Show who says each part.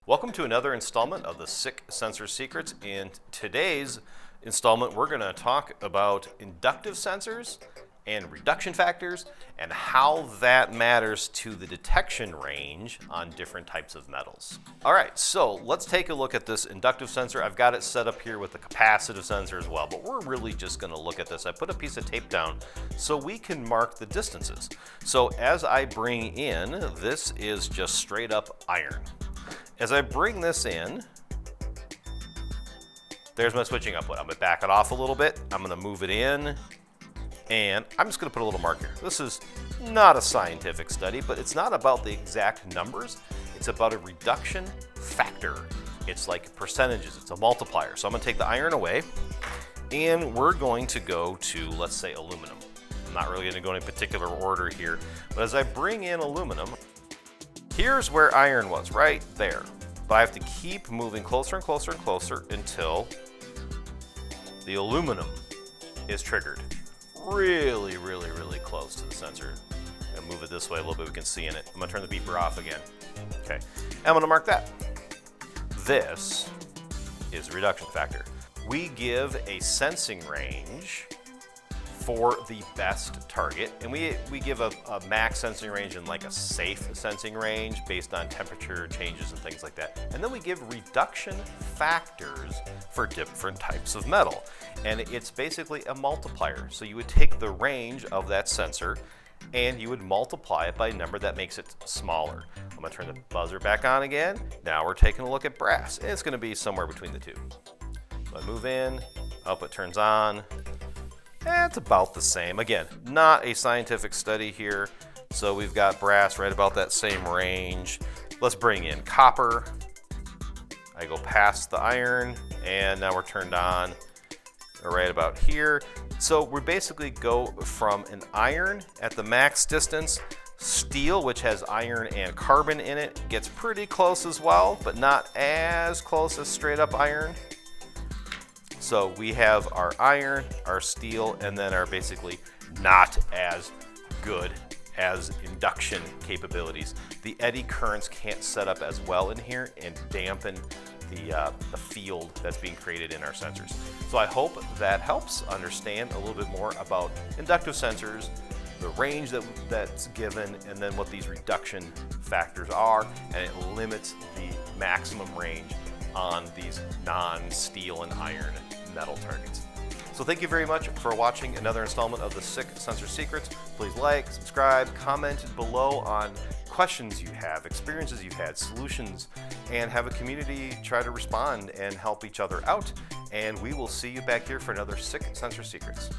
Speaker 1: Welcome to another installment of the SICK Sensor Secrets. In today's installment, we're going to talk about inductive sensors and reduction factors and how that matters to the detection range on different types of metals. All right, so let's take a look at this inductive sensor. I've got it set up here with the capacitive sensor as well, but we're really just going to look at this. I put a piece of tape down so we can mark the distances. So as I bring in, this is just straight up iron. As I bring this in, there's my switching output. I'm going to back it off a little bit. I'm going to move it in, and I'm just going to put a little mark here. This is not a scientific study, but it's not about the exact numbers. It's about a reduction factor. It's like percentages. It's a multiplier. So I'm going to take the iron away, and we're going to go to, let's say, aluminum. I'm not really going to go in a particular order here, but as I bring in aluminum, here's where iron was, right there. But I have to keep moving closer and closer and closer until the aluminum is triggered. Really, really, really close to the sensor. And move it this way a little bit, we can see in it. I'm gonna turn the beeper off again. Okay, I'm gonna mark that. This is the reduction factor. We give a sensing range for the best target, and we give a max sensing range and like a safe sensing range based on temperature changes and things like that. And then we give reduction factors for different types of metal. And it's basically a multiplier. So you would take the range of that sensor and you would multiply it by a number that makes it smaller. I'm gonna turn the buzzer back on again. Now we're taking a look at brass. It's gonna be somewhere between the two. So I move in, output turns on. It's about the same. Again, not a scientific study here. So we've got brass right about that same range. Let's bring in copper. I go past the iron, and now we're turned on right about here. So we basically go from an iron at the max distance. Steel, which has iron and carbon in it, gets pretty close as well, but not as close as straight up iron. So we have our iron, our steel, and then our basically not as good as induction capabilities. The eddy currents can't set up as well in here and dampen the field that's being created in our sensors. So I hope that helps understand a little bit more about inductive sensors, the range that's given, and then what these reduction factors are, and it limits the maximum range on these non-steel and iron metal targets. So thank you very much for watching another installment of the SICK Sensor Secrets. Please like, subscribe, comment below on questions you have, experiences you've had, solutions, and have a community try to respond and help each other out. And we will see you back here for another SICK Sensor Secrets.